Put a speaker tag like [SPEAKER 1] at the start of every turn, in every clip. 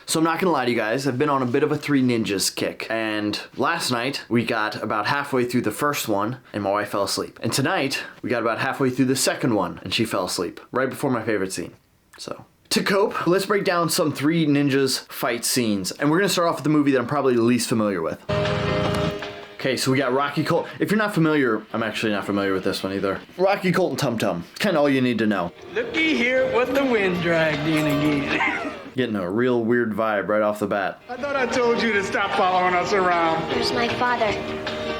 [SPEAKER 1] So I'm not gonna lie to you guys, I've been on a bit of a 3 Ninjas kick. And last night, we got about halfway through the first one, and my wife fell asleep. And tonight, we got about halfway through the second one, and she fell asleep. Right before my favorite scene. So, to cope, let's break down some 3 Ninjas fight scenes. And we're gonna start off with the movie that I'm probably the least familiar with. Okay, so we got Rocky Colt. If you're not familiar, I'm actually not familiar with this one either. Rocky Colt and Tum Tum. Kind of all you need to know.
[SPEAKER 2] Looky here what the wind dragged in again.
[SPEAKER 1] Getting a real weird vibe right off the bat.
[SPEAKER 3] I thought I told you to stop following us around.
[SPEAKER 4] Where's my father?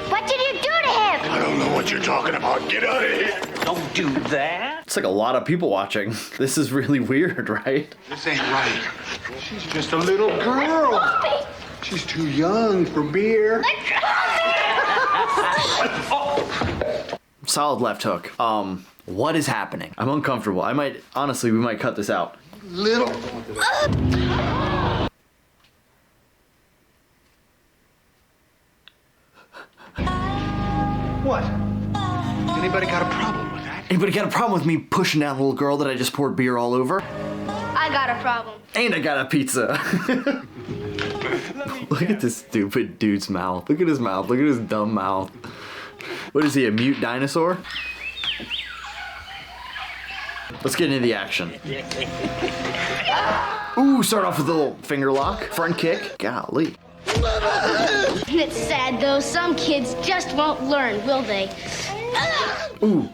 [SPEAKER 4] What did you do to him?
[SPEAKER 3] I don't know what you're talking about. Get out of here.
[SPEAKER 2] Don't do that.
[SPEAKER 1] It's like a lot of people watching. This is really weird, right?
[SPEAKER 3] This ain't right. She's just a little girl. She's too young for beer.
[SPEAKER 1] Solid left hook. What is happening? I'm uncomfortable. Honestly, we might cut this out.
[SPEAKER 3] Little. What? Anybody got a problem with that?
[SPEAKER 1] Anybody got a problem with me pushing down a little girl that I just poured beer all over?
[SPEAKER 4] I got a problem.
[SPEAKER 1] And I got a pizza. Look at this stupid dude's mouth. Look at his mouth. Look at his dumb mouth. What is he, a mute dinosaur? Let's get into the action. Ooh, start off with a little finger lock. Front kick. Golly.
[SPEAKER 4] It's sad though, some kids just won't learn, will they?
[SPEAKER 1] Ooh.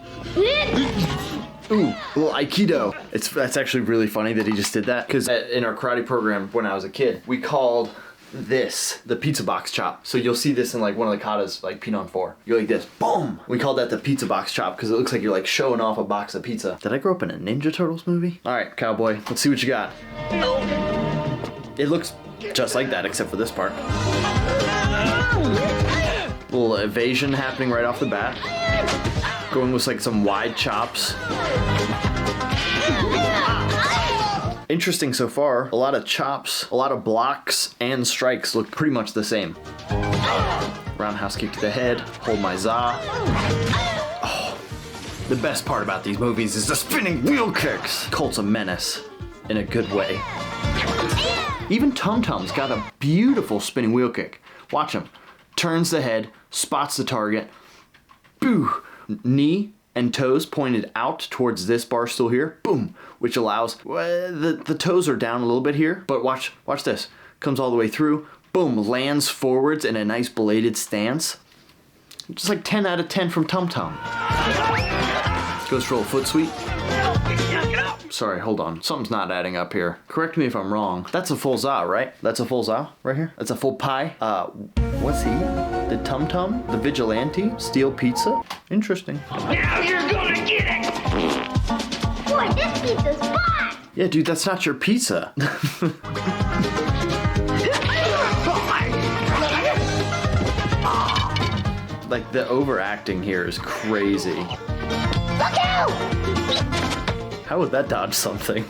[SPEAKER 1] Ooh, a little Aikido. That's actually really funny that he just did that, because in our karate program when I was a kid, we called this the pizza box chop. So you'll see this in like one of the katas, like Pinon 4. You're like this, boom! We called that the pizza box chop because it looks like you're like showing off a box of pizza. Did I grow up in a Ninja Turtles movie? All right, cowboy, let's see what you got. It looks just like that except for this part. Little evasion happening right off the bat. Going with like some wide chops. Interesting so far. A lot of chops, a lot of blocks, and strikes look pretty much the same. Roundhouse kick to the head. Hold my za. Oh, the best part about these movies is the spinning wheel kicks. Colt's a menace in a good way. Even Tum Tum's got a beautiful spinning wheel kick. Watch him. Turns the head, spots the target. Boo! Knee and toes pointed out towards this bar stool here. Boom! Which allows, the toes are down a little bit here, but watch this. Comes all the way through. Boom! Lands forwards in a nice bladed stance. Just like 10 out of 10 from Tum Tum. Goes for a foot sweep. Sorry, hold on. Something's not adding up here. Correct me if I'm wrong. That's a full za, right? That's a full za right here? That's a full pie? What's he? The Tum Tum? The Vigilante? Steal pizza? Interesting.
[SPEAKER 2] Now you're gonna get it.
[SPEAKER 4] Boy, this pizza's fun!
[SPEAKER 1] Yeah, dude, that's not your pizza. Like, the overacting here is crazy.
[SPEAKER 4] Look out!
[SPEAKER 1] How would that dodge something?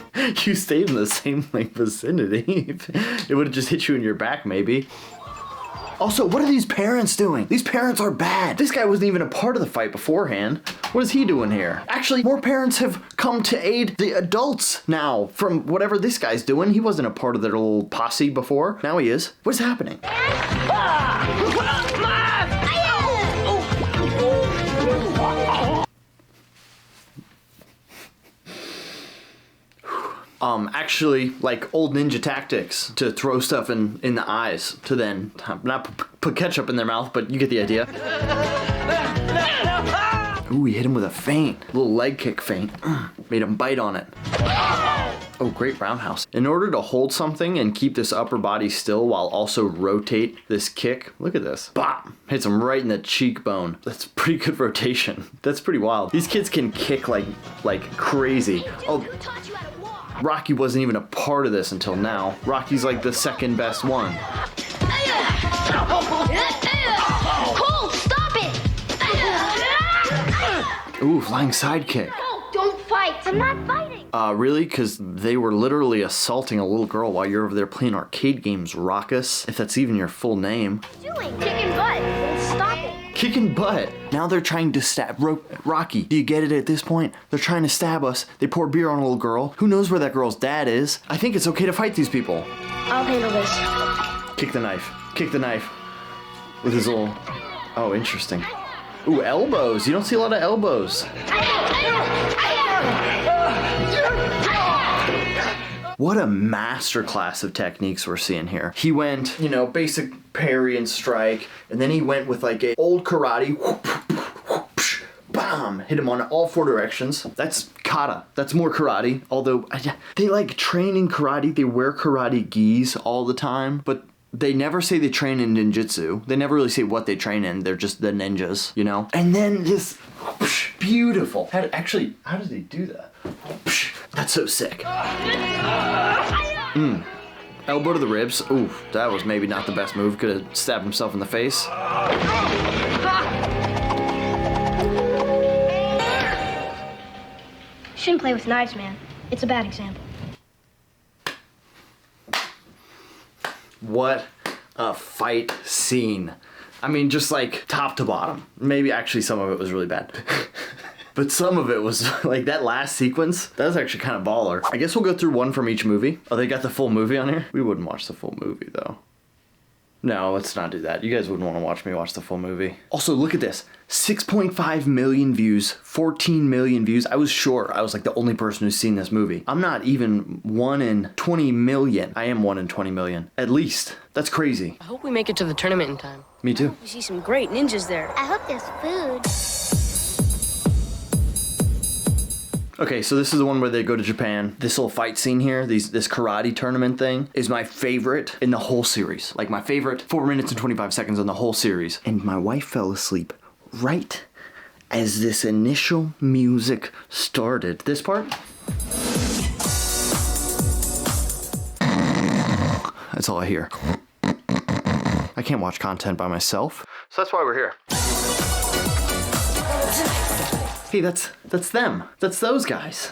[SPEAKER 1] You stayed in the same like vicinity. It would have just hit you in your back, maybe. Also, what are these parents doing? These parents are bad. This guy wasn't even a part of the fight beforehand. What is he doing here? Actually, more parents have come to aid the adults now from whatever this guy's doing. He wasn't a part of their little posse before. Now he is. What's happening? Actually, like old ninja tactics to throw stuff in the eyes to then not put ketchup in their mouth, but you get the idea. Ooh, he hit him with a feint. A little leg kick feint. Made him bite on it. Oh, great roundhouse. In order to hold something and keep this upper body still while also rotate this kick, look at this. Bop! Hits him right in the cheekbone. That's pretty good rotation. That's pretty wild. These kids can kick like crazy. Oh, Rocky wasn't even a part of this until now. Rocky's like the second best one.
[SPEAKER 4] Cole, stop it!
[SPEAKER 1] Ooh, flying sidekick.
[SPEAKER 4] Oh, don't fight. I'm not fighting.
[SPEAKER 1] Really? Because they were literally assaulting a little girl while you're over there playing arcade games, Raucus. If that's even your full name.
[SPEAKER 4] What are you doing? Kicking butt. Don't stop it.
[SPEAKER 1] Kicking butt. Now they're trying to stab Rocky. Do you get it at this point? They're trying to stab us. They pour beer on a little girl. Who knows where that girl's dad is? I think it's okay to fight these people.
[SPEAKER 4] I'll handle this.
[SPEAKER 1] Kick the knife. Kick the knife. With his little... Oh, interesting. Ooh, elbows. You don't see a lot of elbows. What a masterclass of techniques we're seeing here. He went, you know, basic parry and strike, and then he went with like a old karate. Bam! Hit him on all 4 directions. That's kata. That's more karate. Although they like train in karate. They wear karate gis all the time, but they never say they train in ninjutsu. They never really say what they train in. They're just the ninjas, you know? And then this beautiful. How did they do that? That's so sick. Elbow to the ribs. Ooh, that was maybe not the best move. Could have stabbed himself in the face.
[SPEAKER 4] Shouldn't play with knives, man. It's a bad example.
[SPEAKER 1] What a fight scene. I mean, just like top to bottom. Maybe actually some of it was really bad. But some of it was like that last sequence, that was actually kind of baller. I guess we'll go through one from each movie. Oh, they got the full movie on here? We wouldn't watch the full movie though. No, let's not do that. You guys wouldn't want to watch me watch the full movie. Also, look at this. 6.5 million views, 14 million views. I was sure I was like the only person who's seen this movie. I'm not even 1 in 20 million. I am 1 in 20 million, at least. That's crazy.
[SPEAKER 2] I hope we make it to the tournament in time.
[SPEAKER 1] Me too.
[SPEAKER 5] We see some great ninjas there.
[SPEAKER 4] I hope there's food.
[SPEAKER 1] Okay, so this is the one where they go to Japan. This little fight scene here, this karate tournament thing, is my favorite in the whole series. Like my favorite 4 minutes and 25 seconds in the whole series. And my wife fell asleep right as this initial music started. This part? That's all I hear. I can't watch content by myself, so that's why we're here. Hey, that's them. That's those guys.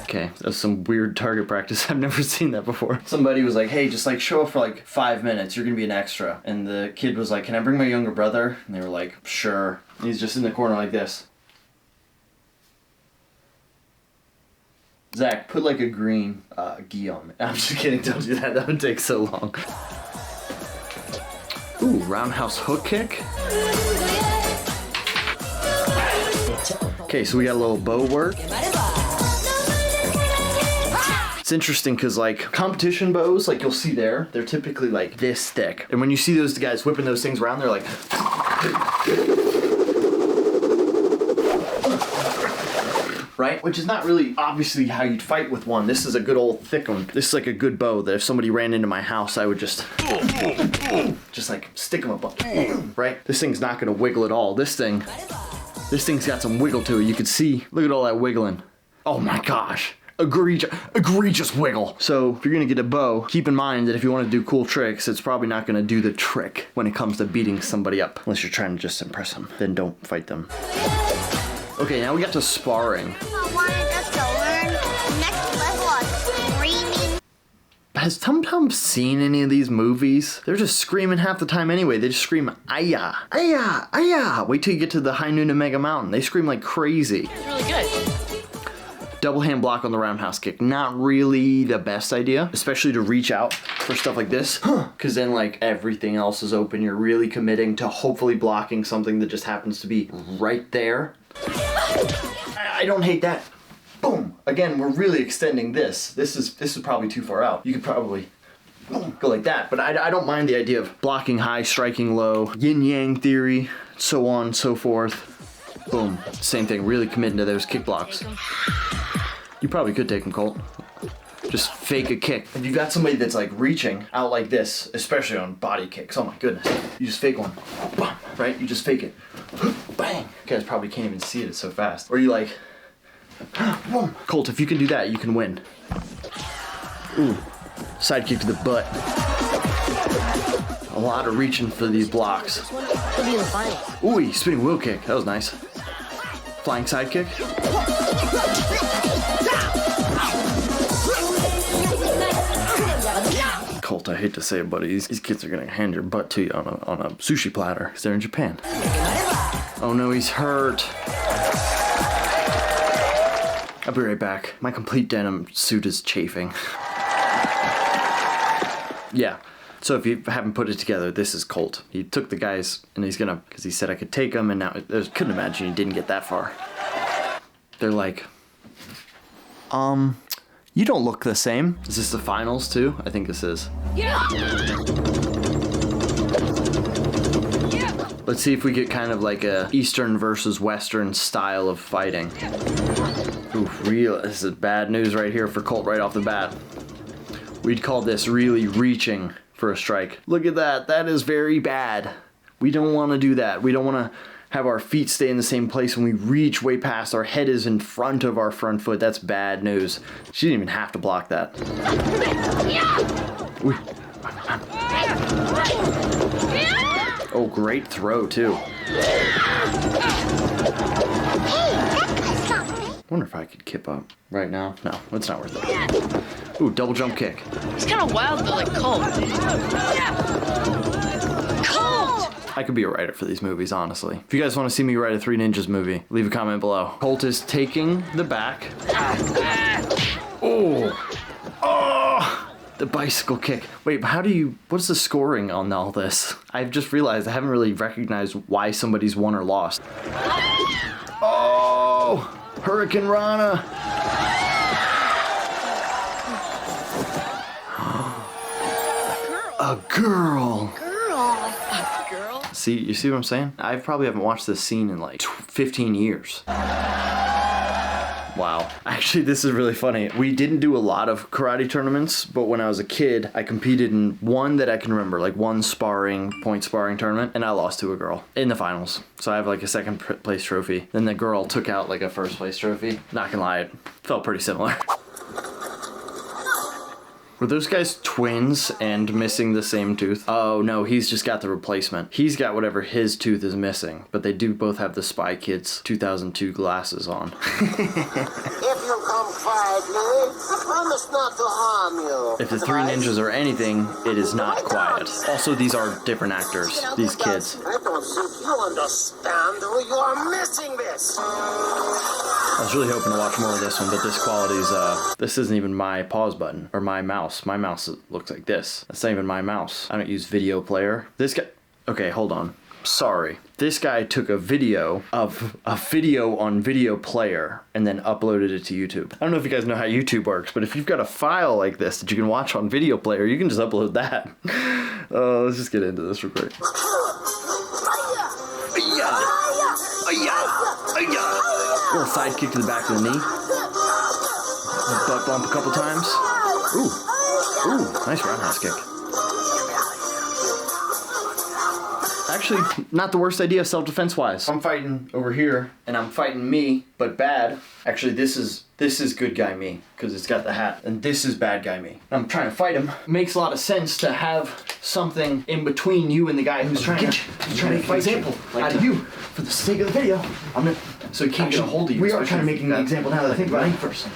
[SPEAKER 1] Okay, that was some weird target practice. I've never seen that before. Somebody was like, hey, just like show up for like 5 minutes. You're gonna be an extra. And the kid was like, can I bring my younger brother? And they were like, sure. And he's just in the corner like this. Zach, put like a green gi on me. I'm just kidding, don't do that. That would take so long. Ooh, roundhouse hook kick. Okay, so we got a little bow work. It's interesting because like competition bows, like you'll see there, they're typically like this thick. And when you see those guys whipping those things around, they're like... Right? Which is not really obviously how you'd fight with one. This is a good old thick one. This is like a good bow that if somebody ran into my house, I would just like stick them up. Right? This thing's not gonna wiggle at all. This thing's got some wiggle to it. You can see, look at all that wiggling. Oh my gosh. Egregious wiggle. So if you're gonna get a bow, keep in mind that if you wanna do cool tricks, it's probably not gonna do the trick when it comes to beating somebody up. Unless you're trying to just impress them. Then don't fight them. Okay, now we got to sparring.
[SPEAKER 4] I wanted us to learn the next level of screaming.
[SPEAKER 1] Has Tum Tum seen any of these movies? They're just screaming half the time anyway. They just scream, "Aya, aya, aya." Wait till you get to the High Noon and Mega Mountain. They scream like crazy.
[SPEAKER 2] It's really good.
[SPEAKER 1] Double hand block on the roundhouse kick. Not really the best idea, especially to reach out for stuff like this. Because then like everything else is open. You're really committing to hopefully blocking something that just happens to be right there. I don't hate that. Boom. Again, we're really extending this. This is probably too far out. You could probably boom, go like that. But I don't mind the idea of blocking high, striking low, yin-yang theory, so on and so forth. Boom. Same thing. Really committing to those kick blocks. You probably could take them, Colt. Just fake a kick. If you've got somebody that's like reaching out like this, especially on body kicks, oh my goodness. You just fake one. Right? You just fake it. Bang. You guys probably can't even see it, it's so fast. Or you like, boom. Colt, if you can do that, you can win. Ooh. Side kick to the butt. A lot of reaching for these blocks.
[SPEAKER 2] He'll be in the final.
[SPEAKER 1] Ooh, spinning wheel kick. That was nice. Flying side kick. Colt, I hate to say it, buddy, these kids are gonna hand your butt to you on a sushi platter because they're in Japan. Oh no, he's hurt. I'll be right back. My complete denim suit is chafing. Yeah. So if you haven't put it together, this is Colt. He took the guys and he's gonna, because he said I could take them, and now I couldn't imagine he didn't get that far. They're like, you don't look the same. Is this the finals too? I think this is. Yeah. Let's see if we get kind of like a Eastern versus Western style of fighting. Ooh, this is bad news right here for Colt right off the bat. We'd call this really reaching for a strike. Look at that. That is very bad. We don't want to do that. We don't want to have our feet stay in the same place when we reach way past. Our head is in front of our front foot. That's bad news. She didn't even have to block that. Ooh. Oh, great throw too. Wonder if I could kip up right now. No, it's not worth it. Ooh, double jump kick.
[SPEAKER 5] He's kind of wild though, like Colt. Colt!
[SPEAKER 1] I could be a writer for these movies, honestly. If you guys want to see me write a Three Ninjas movie, leave a comment below. Colt is taking the back. Oh! Oh! The bicycle kick. Wait, what's the scoring on all this? I've just realized I haven't really recognized why somebody's won or lost. Oh! Hurricane Rana! A girl! See, you see what I'm saying? I probably haven't watched this scene in like 15 years. Wow. Actually, this is really funny. We didn't do a lot of karate tournaments, but when I was a kid, I competed in one that I can remember, like one point sparring tournament, and I lost to a girl in the finals. So I have like a second place trophy. Then the girl took out like a first place trophy. Not gonna lie, it felt pretty similar. Were those guys twins and missing the same tooth? Oh no, he's just got the replacement. He's got whatever his tooth is missing, but they do both have the Spy Kids 2002 glasses on.
[SPEAKER 6] If you come quietly, I promise not to harm you.
[SPEAKER 1] If the Three Ninjas are anything, it is not quiet. Also, these are different actors, these kids.
[SPEAKER 6] I don't think you understand who you are missing this.
[SPEAKER 1] I was really hoping to watch more of this one, but this quality's, this isn't even my pause button, or my mouse. My mouse looks like this. That's not even my mouse. I don't use video player. This guy, okay, hold on. Sorry. This guy took a video of a video on video player and then uploaded it to YouTube. I don't know if you guys know how YouTube works, but if you've got a file like this that you can watch on video player, you can just upload that. Let's just get into this real quick. Little side kick to the back of the knee. Butt bump a couple times. Ooh, nice roundhouse kick. Actually, not the worst idea self-defense wise. I'm fighting over here, and I'm fighting me, but bad. Actually, this is good guy me, because it's got the hat, and this is bad guy me. I'm trying to fight him. Makes a lot of sense to have something in between you and the guy who's trying to fight example out of you. For the sake of the video, so he can't get a hold of you. We are kind of making an example now that I think about it first.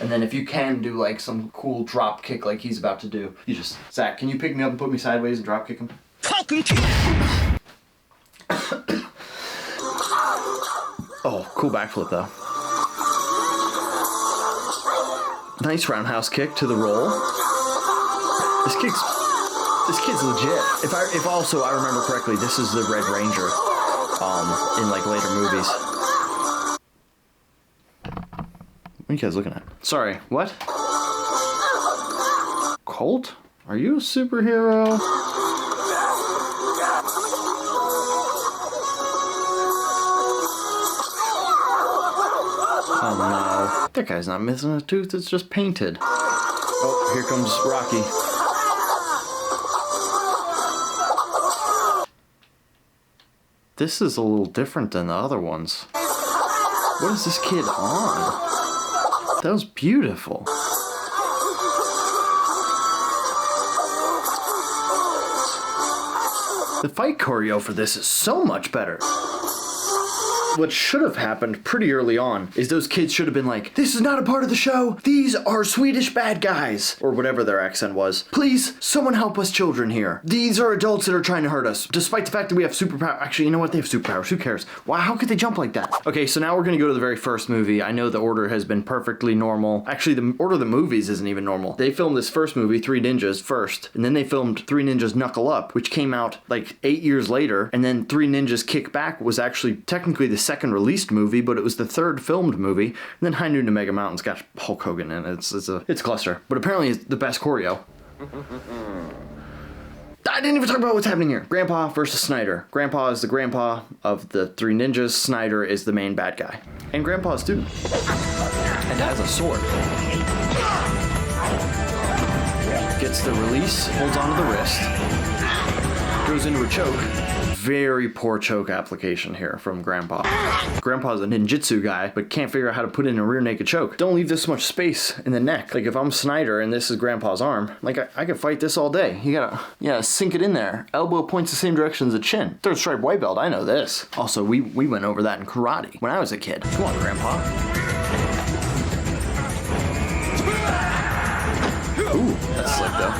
[SPEAKER 1] And then if you can do like some cool drop kick like he's about to do, you just, Zach, can you pick me up and put me sideways and drop kick him? Oh, cool backflip though. Nice roundhouse kick to the roll. This kid's legit. If also I remember correctly, this is the Red Ranger, in like later movies. What are you guys looking at? Sorry, what? Colt? Are you a superhero? Oh no. That guy's not missing a tooth, it's just painted. Oh, here comes Rocky. This is a little different than the other ones. What is this kid on? That was beautiful. The fight choreo for this is so much better. What should have happened pretty early on is those kids should have been like, this is not a part of the show. These are Swedish bad guys. Or whatever their accent was. Please, someone help us children here. These are adults that are trying to hurt us. Despite the fact that we have superpowers. Actually, you know what? They have superpowers. Who cares? Wow, how could they jump like that? Okay, so now we're gonna go to the very first movie. I know the order has been perfectly normal. Actually, the order of the movies isn't even normal. They filmed this first movie, Three Ninjas, first. And then they filmed Three Ninjas Knuckle Up, which came out like 8 years later. And then Three Ninjas Kick Back was actually technically the second released movie, but it was the third filmed movie. And then High Noon to Mega Mountain's got Hulk Hogan in it. It's a cluster. But apparently it's the best choreo. I didn't even talk about what's happening here. Grandpa versus Snyder. Grandpa is the grandpa of the Three Ninjas. Snyder is the main bad guy. And Grandpa's too. And has a sword. Gets the release, holds onto the wrist. Goes into a choke. Very poor choke application here from Grandpa. Grandpa's a ninjutsu guy, but can't figure out how to put in a rear naked choke. Don't leave this much space in the neck. Like if I'm Snyder and this is Grandpa's arm, like I could fight this all day. You gotta sink it in there. Elbow points the same direction as the chin. Third stripe white belt, I know this. Also, we went over that in karate when I was a kid. Come on, Grandpa. Ooh, that's slick though.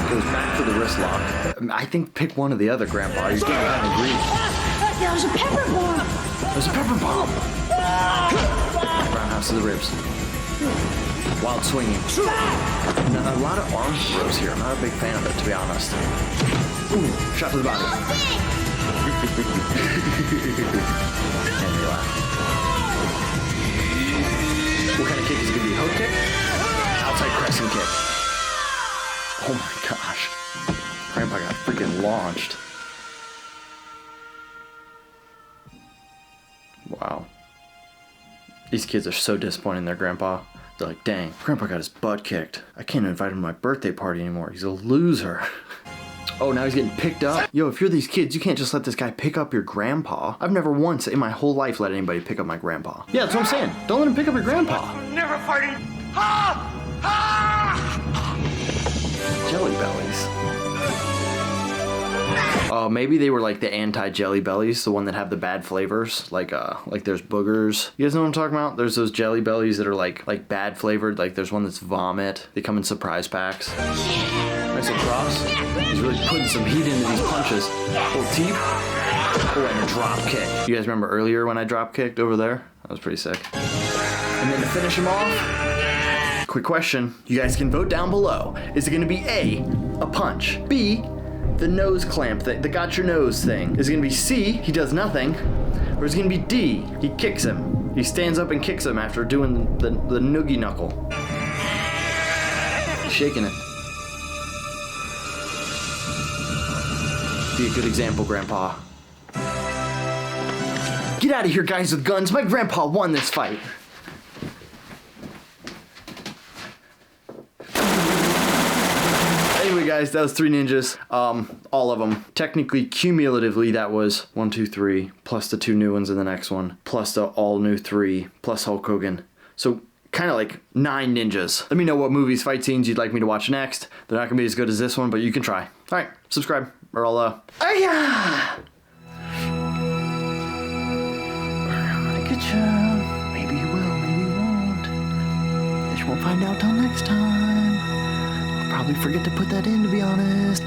[SPEAKER 1] Goes back to the wrist lock. I think pick one or the other, Grandpa. You're getting kind of greedy.
[SPEAKER 4] That was a pepper bomb.
[SPEAKER 1] There's a pepper bomb. Roundhouse to the ribs. Wild swinging. Now, a lot of arm throws here. I'm not a big fan of it, to be honest. Ooh, shot to the body. And relax. What kind of kick is it going to be? A hook kick? Outside crescent kick. Oh my gosh. Grandpa got freaking launched. Wow. These kids are so disappointed in their grandpa. They're like, dang, Grandpa got his butt kicked. I can't invite him to my birthday party anymore. He's a loser. Oh, now he's getting picked up? Yo, if you're these kids, you can't just let this guy pick up your grandpa. I've never once in my whole life let anybody pick up my grandpa. Yeah, that's what I'm saying. Don't let him pick up your grandpa.
[SPEAKER 2] Never fighting. Ha! Ha!
[SPEAKER 1] Jelly bellies. Oh, maybe they were like the anti-jelly bellies, the one that have the bad flavors, like there's boogers. You guys know what I'm talking about? There's those jelly bellies that are like bad flavored. Like there's one that's vomit. They come in surprise packs. Nice little cross. He's really putting some heat into these punches. Little teep. Oh, and a drop kick. You guys remember earlier when I drop kicked over there? That was pretty sick. And then to finish him off, quick question. You guys can vote down below. Is it going to be A, a punch, B, the nose clamp, the got your nose thing? Is it gonna be C, he does nothing? Or is it gonna be D, he kicks him? He stands up and kicks him after doing the noogie knuckle. Shaking it. Be a good example, Grandpa. Get out of here, guys with guns. My grandpa won this fight. Anyway, guys, that was Three Ninjas. All of them. Technically, cumulatively, that was 1, 2, 3, plus the 2 new ones in the next one, plus the all new 3, plus Hulk Hogan. So, kind of like 9 ninjas. Let me know what movies, fight scenes you'd like me to watch next. They're not going to be as good as this one, but you can try. All right, subscribe, or I'll, Aya! I'm gonna get you. Maybe you will, maybe you won't. Guess you won't find out till next time. Probably forget to put that in, to be honest.